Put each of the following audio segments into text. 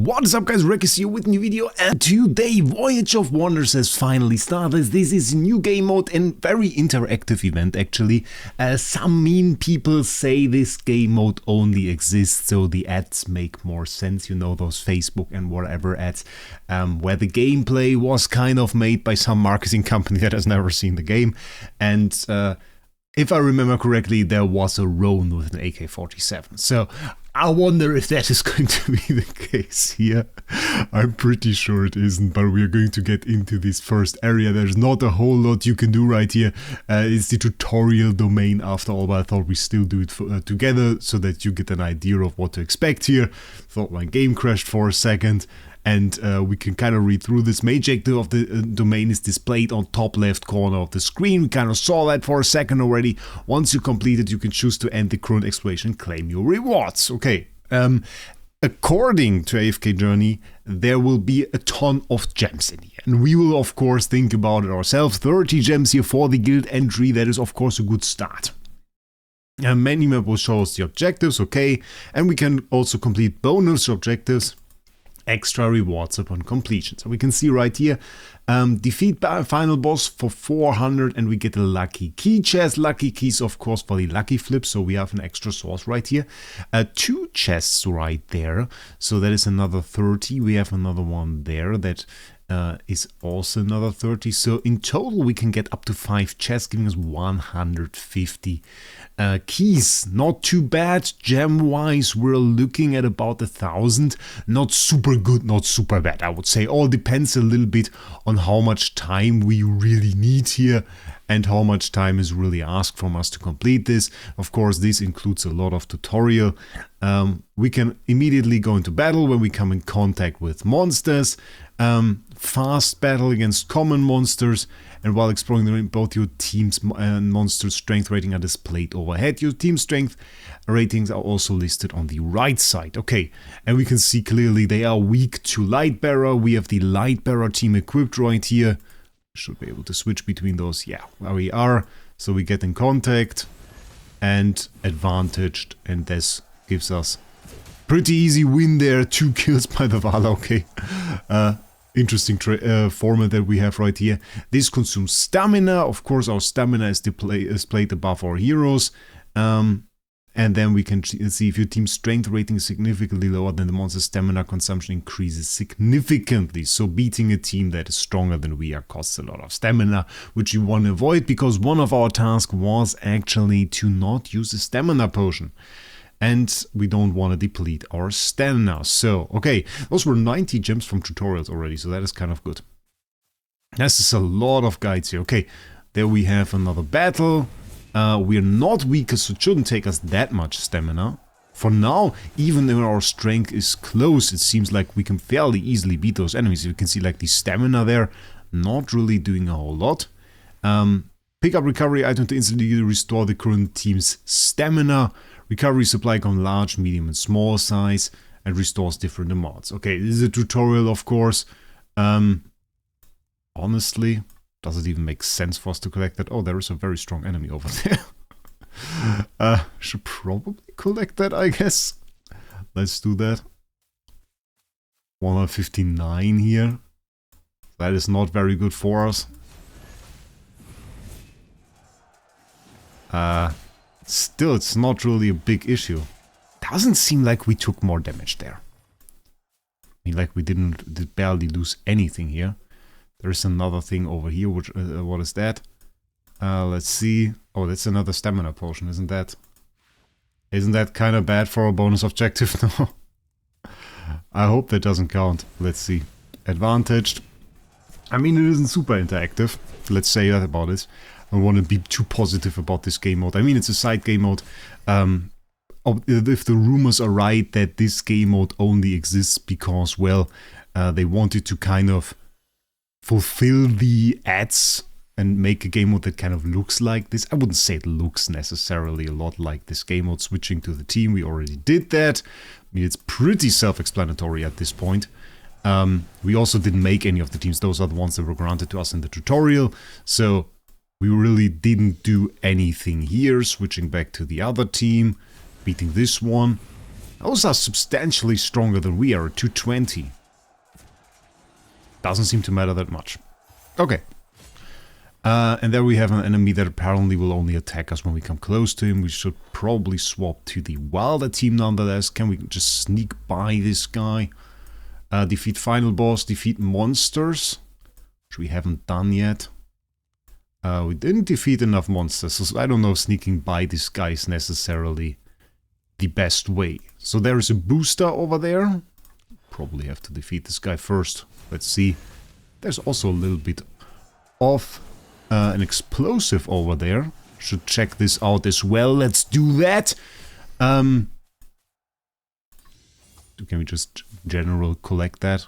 What is up guys, Wraec is here with a new video, and today Voyage of Wonders has finally started. This is a new game mode and very interactive event actually. Some mean people say this game mode only exists so the ads make more sense, you know, those Facebook and whatever ads, where the gameplay was kind of made by some marketing company that has never seen the game. And if I remember correctly, there was a Roan with an AK-47. So I wonder if that is going to be the case here. I'm pretty sure it isn't, but we are going to get into this first area. There's not a whole lot you can do right here. It's the tutorial domain after all, but I thought we still do it together so that you get an idea of what to expect here. Thought my game crashed for a second. And we can kind of read through this. Main objective of the domain is displayed on top left corner of the screen. We kind of saw that for a second already. Once you complete it, you can choose to end the current exploration and claim your rewards. Okay. According to AFK Journey, there will be a ton of gems in here. And we will, of course, think about it ourselves. 30 gems here for the guild entry. That is, of course, a good start. Minimap will show us the objectives. Okay. And we can also complete bonus objectives. Extra rewards upon completion. So we can see right here, defeat final boss for 400 and we get a lucky key chest. Lucky keys, of course, for the lucky flip. So we have an extra source right here. 2 chests right there. So that is another 30. We have another one there that is also another 30. So in total, we can get up to 5 chests, giving us 150 keys. Not too bad. Gem-wise, we're looking at about 1,000. Not super good, not super bad, I would say. All depends a little bit on how much time we really need here and how much time is really asked from us to complete this. Of course, this includes a lot of tutorial. We can immediately go into battle when we come in contact with monsters. Fast battle against common monsters, and while exploring both your team's and monster strength rating are displayed overhead. Your team strength ratings are also listed on the right side. Okay, and we can see clearly they are weak to Lightbearer. We have the Lightbearer team equipped right here. Should be able to switch between those. Yeah, where we are. So we get in contact and advantaged, and this gives us pretty easy win there. 2 kills by the Vala. Okay. Interesting format that we have right here. This consumes stamina. Of course, our stamina is displayed above our heroes. And then we can see if your team's strength rating is significantly lower, then the monster's stamina consumption increases significantly. So beating a team that is stronger than we are costs a lot of stamina, which you want to avoid because one of our tasks was actually to not use a stamina potion. And we don't want to deplete our stamina. So, okay, those were 90 gems from tutorials already, so that is kind of good. This is a lot of guides here. Okay, there we have another battle. We're not weaker, so it shouldn't take us that much stamina. For now, even though our strength is close, it seems like we can fairly easily beat those enemies. You can see like the stamina there, not really doing a whole lot. Pick up recovery item to instantly restore the current team's stamina. Recovery supply comes large, medium and small size and restores different amounts. Okay, this is a tutorial, of course. Honestly, does it even make sense for us to collect that? Oh, there is a very strong enemy over there. Should probably collect that, I guess. Let's do that. 159 here. That is not very good for us. Still, it's not really a big issue. Doesn't seem like we took more damage there. I mean, like we did barely lose anything here. There is another thing over here, which, what is that? Let's see. Oh, that's another stamina potion, isn't that? Isn't that kind of bad for a bonus objective? No. I hope that doesn't count. Let's see. Advantaged. I mean, it isn't super interactive. Let's say that about it. I don't want to be too positive about this game mode. I mean, it's a side game mode. If the rumors are right that this game mode only exists because, well, they wanted to kind of fulfill the ads and make a game mode that kind of looks like this. I wouldn't say it looks necessarily a lot like this game mode. Switching to the team, we already did that. I mean, it's pretty self-explanatory at this point. We also didn't make any of the teams. Those are the ones that were granted to us in the tutorial. So we really didn't do anything here. Switching back to the other team, beating this one. Those are substantially stronger than we are, 220. Doesn't seem to matter that much. Okay. And there we have an enemy that apparently will only attack us when we come close to him. We should probably swap to the Wilder team nonetheless. Can we just sneak by this guy? Defeat final boss, defeat monsters, which we haven't done yet. We didn't defeat enough monsters, so I don't know if sneaking by this guy is necessarily the best way. So there is a booster over there. Probably have to defeat this guy first. Let's see. There's also a little bit of an explosive over there. Should check this out as well. Let's do that. Can we just general collect that?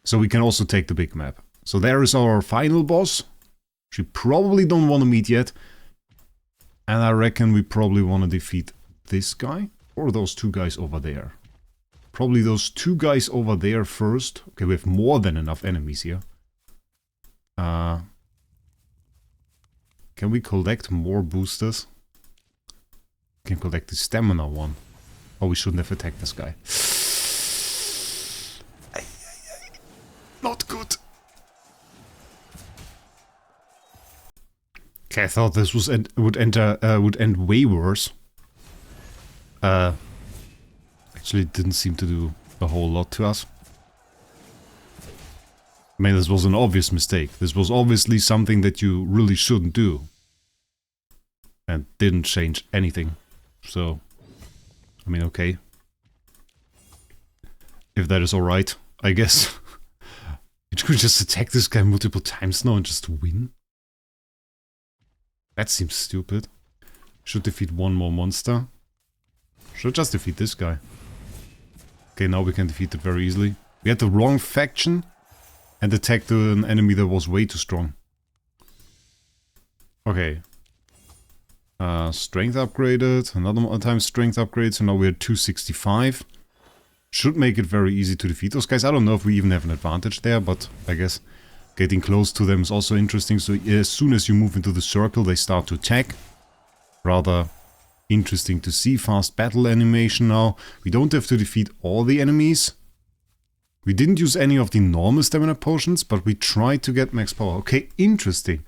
So we can also take the big map. So there is our final boss, which we probably don't want to meet yet. And I reckon we probably want to defeat this guy or those two guys over there. Probably those two guys over there first. Okay, we have more than enough enemies here. Can we collect more boosters? We can collect the stamina one. Oh, we shouldn't have attacked this guy. Not good. Okay, I thought this was would end way worse. Actually, it didn't seem to do a whole lot to us. I mean, this was an obvious mistake. This was obviously something that you really shouldn't do. And didn't change anything. So, I mean, okay. If that is alright, I guess. You could just attack this guy multiple times now and just win? That seems stupid. Should defeat one more monster. Should just defeat this guy. Okay, now we can defeat it very easily. We had the wrong faction and attacked an enemy that was way too strong. Okay. Strength upgraded. Another time strength upgrade. So now we're at 265. Should make it very easy to defeat those guys. I don't know if we even have an advantage there, but I guess getting close to them is also interesting. So as soon as you move into the circle, they start to attack. Rather interesting to see. Fast battle animation now. We don't have to defeat all the enemies. We didn't use any of the normal stamina potions, but we tried to get max power. Okay, interesting.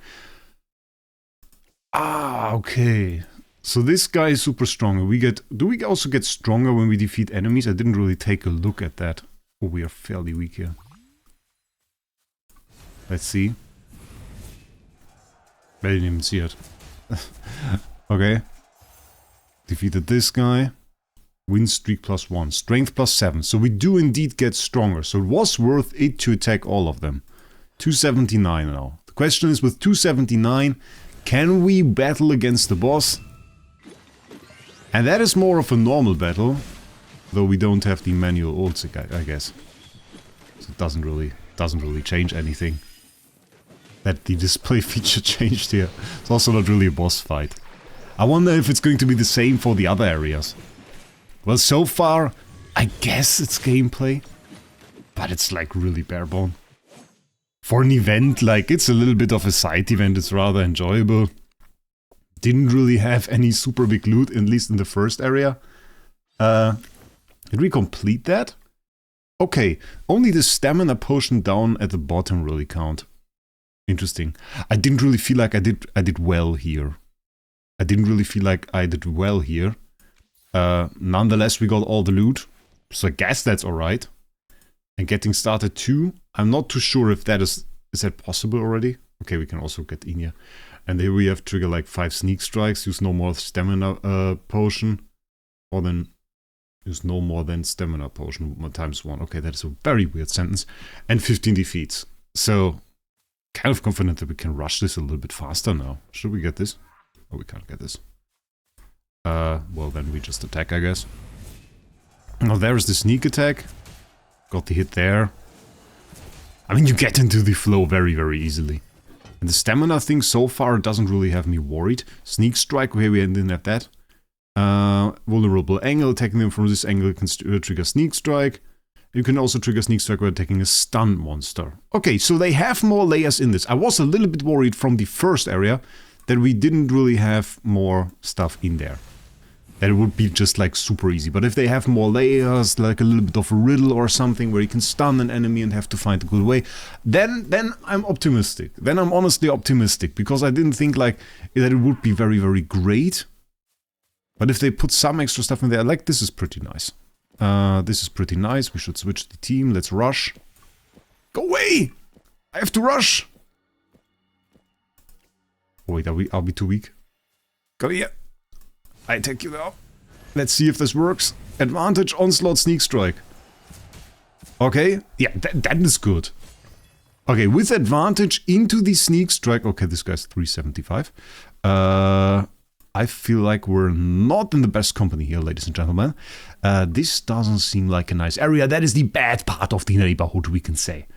Ah, okay. So this guy is super strong. Do we also get stronger when we defeat enemies? I didn't really take a look at that. Oh, we are fairly weak here. Let's see. I didn't even see it. Okay. Defeated this guy. Win streak +1. Strength +7. So we do indeed get stronger. So it was worth it to attack all of them. 279 now. The question is, with 279, can we battle against the boss? And that is more of a normal battle. Though we don't have the manual ults, I guess. So it doesn't really change anything. That the display feature changed here. It's also not really a boss fight. I wonder if it's going to be the same for the other areas. Well, so far, I guess it's gameplay. But it's like really barebone. For an event, like, it's a little bit of a side event. It's rather enjoyable. Didn't really have any super big loot, at least in the first area. Did we complete that? Okay, only the stamina potion down at the bottom really count. Interesting. I didn't really feel like I did well here. I didn't really feel like I did well here. Nonetheless, we got all the loot. So I guess that's alright. And getting started too. I'm not too sure if that is that possible already? Okay, we can also get in here. And here we have trigger like 5 sneak strikes, use no more stamina potion. Or then use no more than stamina potion ×1. Okay, that is a very weird sentence. And 15 defeats. So, kind of confident that we can rush this a little bit faster now. Should we get this? Oh, we can't get this. Well, then we just attack, I guess. Now there is the sneak attack. Got the hit there. I mean, you get into the flow very, very easily. And the stamina thing so far doesn't really have me worried. Sneak strike, okay, we didn't have that. Vulnerable angle, attacking them from this angle can trigger sneak strike. You can also trigger sneak strike by attacking a stunned monster. Okay, so they have more layers in this. I was a little bit worried from the first area that we didn't really have more stuff in there. That it would be just like super easy. But if they have more layers, like a little bit of a riddle or something where you can stun an enemy and have to find a good way, then I'm optimistic. Then I'm honestly optimistic, because I didn't think like that it would be very, very great. But if they put some extra stuff in there, like this is pretty nice. This is pretty nice. We should switch the team. Let's rush. Go away! I have to rush! Oh, wait, I'll be too weak. Go here. I take you now. Let's see if this works. Advantage, onslaught, sneak strike. Okay. Yeah, that is good. Okay, with advantage into the sneak strike. Okay, this guy's 375. I feel like we're not in the best company here, ladies and gentlemen. This doesn't seem like a nice area. That is the bad part of the neighborhood, we can say.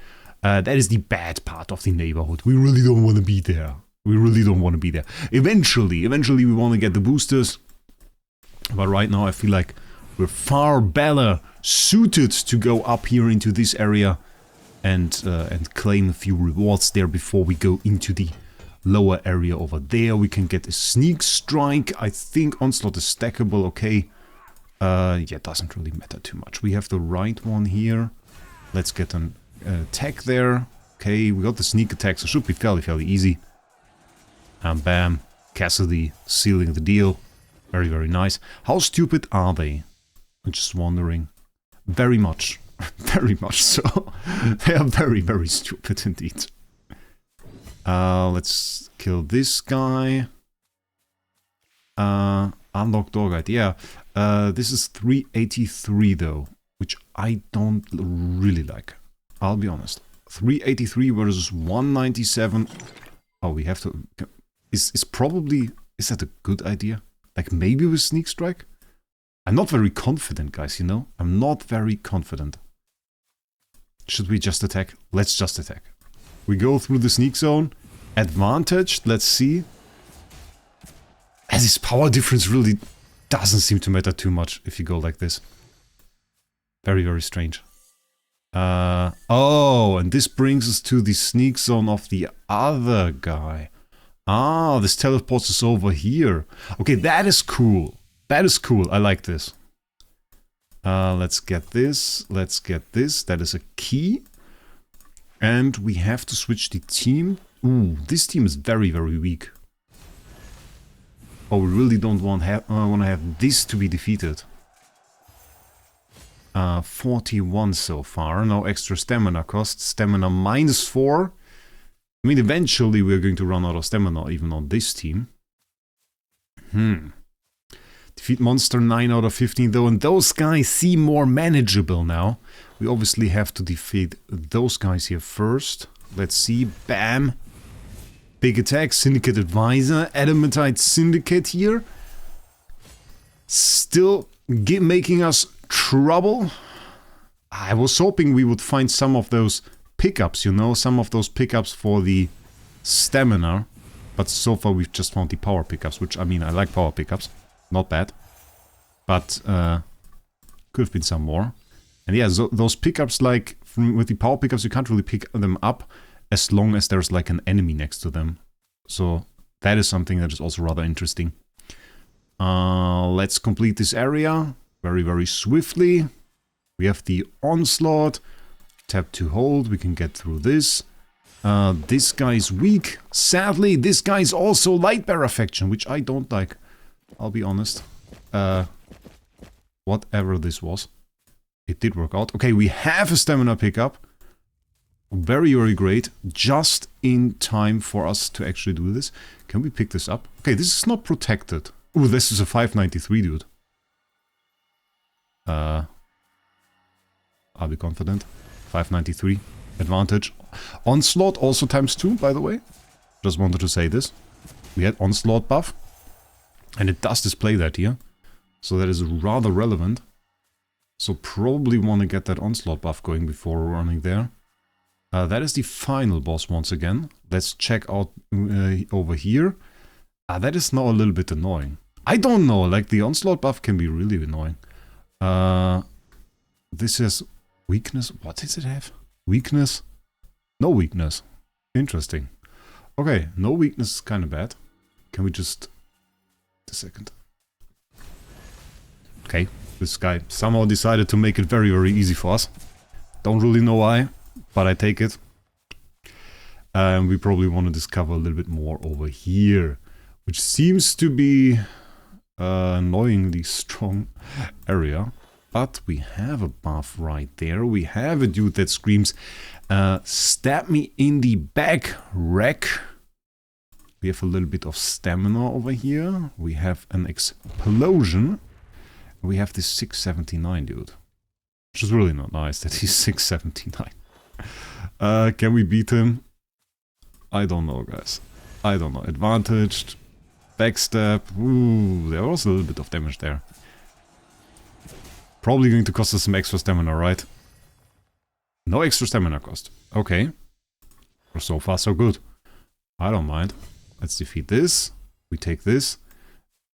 That is the bad part of the neighborhood. We really don't want to be there. We really don't want to be there. Eventually we want to get the boosters. But right now I feel like we're far better suited to go up here into this area and claim a few rewards there before we go into the lower area over there. We can get a sneak strike. I think onslaught is stackable, okay. Yeah, it doesn't really matter too much. We have the right one here. Let's get an attack there. Okay, we got the sneak attack, so it should be fairly easy. And bam, Cassidy sealing the deal. Very, very nice. How stupid are they? I'm just wondering. Very much. Very much so. They are very, very stupid indeed. Let's kill this guy. Unlock door guide. Yeah. This is 383 though, which I don't really like. I'll be honest. 383 versus 197. Oh, we have to... Is that a good idea? Like maybe with sneak strike? I'm not very confident, guys, you know? I'm not very confident. Should we just attack? Let's just attack. We go through the sneak zone. Advantage, let's see. As his power difference really doesn't seem to matter too much if you go like this. Very, very strange. Oh, and this brings us to the sneak zone of the other guy. Ah, this teleports us over here. Okay, that is cool. That is cool. I like this. Let's get this. Let's get this. That is a key. And we have to switch the team. Ooh, this team is very, very weak. Oh, we really don't want to have this to be defeated. 41 so far. No extra stamina cost. Stamina -4. I mean, eventually we're going to run out of stamina even on this team. Defeat monster 9 out of 15 though, and those guys seem more manageable now. We obviously have to defeat those guys here first. Let's see. Bam. Big attack. Syndicate Advisor. Adamantite Syndicate here. Still making us trouble. I was hoping we would find some of those pickups, you know, some of those pickups for the stamina. But so far we've just found the power pickups, which, I mean, I like power pickups. Not bad. But could have been some more. And yeah, so those pickups, like, with the power pickups, you can't really pick them up as long as there's like an enemy next to them. So that is something that is also rather interesting. Let's complete this area very, very swiftly. We have the onslaught. Tap to hold. We can get through this. This guy is weak. Sadly, this guy is also Lightbearer faction, which I don't like. I'll be honest. Whatever this was. It did work out. Okay, we have a stamina pickup. Very, very great. Just in time for us to actually do this. Can we pick this up? Okay, this is not protected. Ooh, this is a 593, dude. I'll be confident. 593. Advantage. Onslaught also ×2, by the way. Just wanted to say this. We had onslaught buff. And it does display that here. So that is rather relevant. So probably want to get that onslaught buff going before running there. That is the final boss once again. Let's check out over here. That is now a little bit annoying. I don't know, like the onslaught buff can be really annoying. This is weakness. What does it have? Weakness? No weakness. Interesting. Okay, no weakness is kind of bad. Can we just... a second. Okay, this guy somehow decided to make it very, very easy for us. Don't really know why, but I take it. We probably want to discover a little bit more over here, which seems to be annoyingly strong area. But we have a buff right there. We have a dude that screams, stab me in the back, Wraec. We have a little bit of stamina over here. We have an explosion. We have this 679 dude. Which is really not nice that he's 679. Can we beat him? I don't know, guys. I don't know. Advantaged. Backstab. Ooh, there was a little bit of damage there. Probably going to cost us some extra stamina, right? No extra stamina cost. Okay. So far, so good. I don't mind. Let's defeat this. We take this.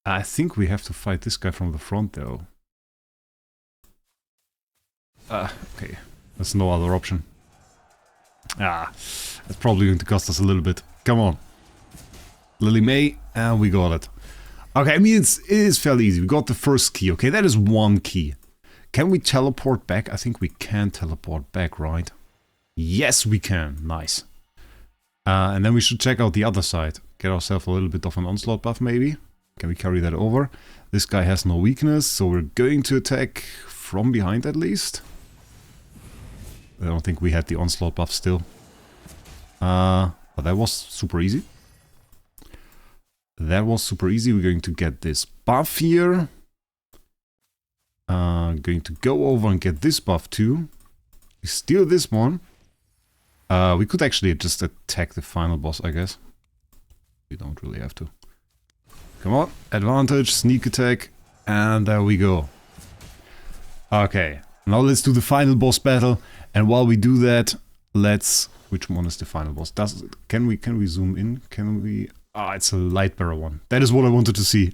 I think we have to fight this guy from the front, though. Okay. There's no other option. That's probably going to cost us a little bit. Come on. Lily May, and we got it. Okay, I mean, it is fairly easy. We got the first key, okay? That is one key. Can we teleport back? I think we can teleport back, right? Yes, we can. Nice. And then we should check out the other side. Get ourselves a little bit of an onslaught buff, maybe. Can we carry that over? This guy has no weakness, so we're going to attack from behind at least. I don't think we had the onslaught buff still. But that was super easy. That was super easy. We're going to get this buff here. Going to go over and get this buff too. We steal this one. We could actually just attack the final boss, I guess. We don't really have to. Come on, advantage, sneak attack, and there we go. Okay, now let's do the final boss battle. And while we do that, let's... Which one is the final boss? Can we zoom in? Can we... it's a light bearer one. That is what I wanted to see.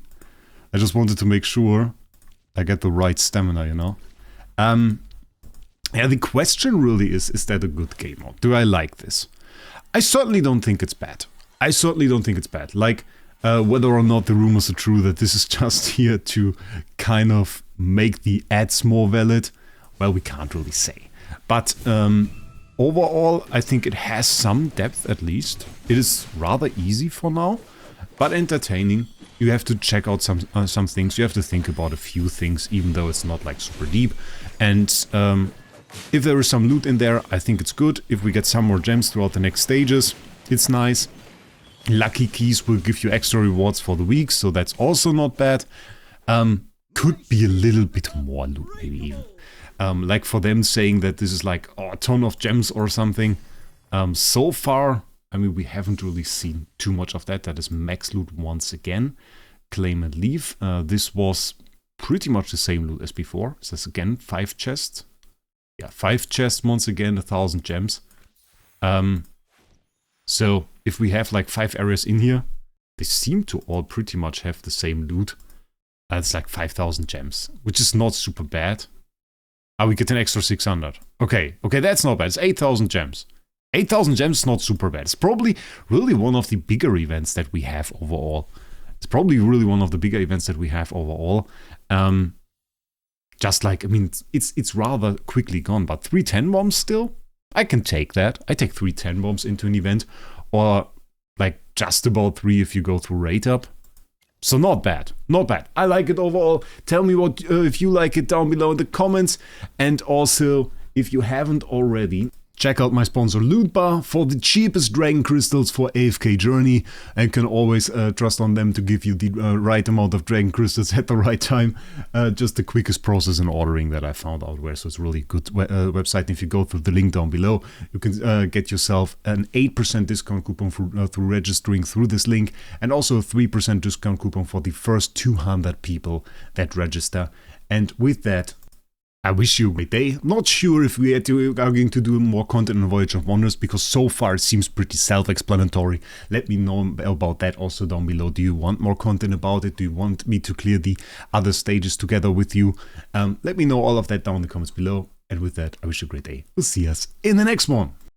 I just wanted to make sure I get the right stamina, you know? Yeah, the question really is that a good game mode? Do I like this? I certainly don't think it's bad. I certainly don't think it's bad. Like, whether or not the rumors are true that this is just here to kind of make the ads more valid, well, we can't really say. But overall, I think it has some depth at least. It is rather easy for now, but entertaining. You have to check out some things. You have to think about a few things, even though it's not like super deep. And if there is some loot in there, I think it's good. If we get some more gems throughout the next stages, it's nice. Lucky keys will give you extra rewards for the week, so that's also not bad. Could be a little bit more loot, maybe even. Like for them saying that this is like a ton of gems or something. So far, I mean, we haven't really seen too much of that. That is max loot once again. Claim and leave. This was pretty much the same loot as before. It says again 5 chests. Yeah, 5 chests once again, 1,000 gems. So if we have like 5 areas in here, they seem to all pretty much have the same loot. It's like 5,000 gems, which is not super bad. We get an extra 600. Okay, that's not bad. It's 8,000 gems. 8,000 gems is not super bad. It's probably really one of the bigger events that we have overall. Just like, I mean, it's rather quickly gone, but 3 10 bombs still? I can take that. I take 3 10 bombs into an event, or like just about 3 if you go through rate up. So not bad, not bad. I like it overall. Tell me what if you like it down below in the comments. And also, if you haven't already, check out my sponsor Loot Bar for the cheapest dragon crystals for AFK journey, and can always trust on them to give you the right amount of dragon crystals at the right time. Just the quickest process in ordering that I found out where, so it's a really good website. If you go through the link down below, you can get yourself an 8% discount coupon through registering through this link, and also a 3% discount coupon for the first 200 people that register. And with that, I wish you a great day. Not sure if we are going to do more content on Voyage of Wonders, because so far it seems pretty self-explanatory. Let me know about that also down below. Do you want more content about it? Do you want me to clear the other stages together with you? Let me know all of that down in the comments below. And with that, I wish you a great day. We'll see us in the next one.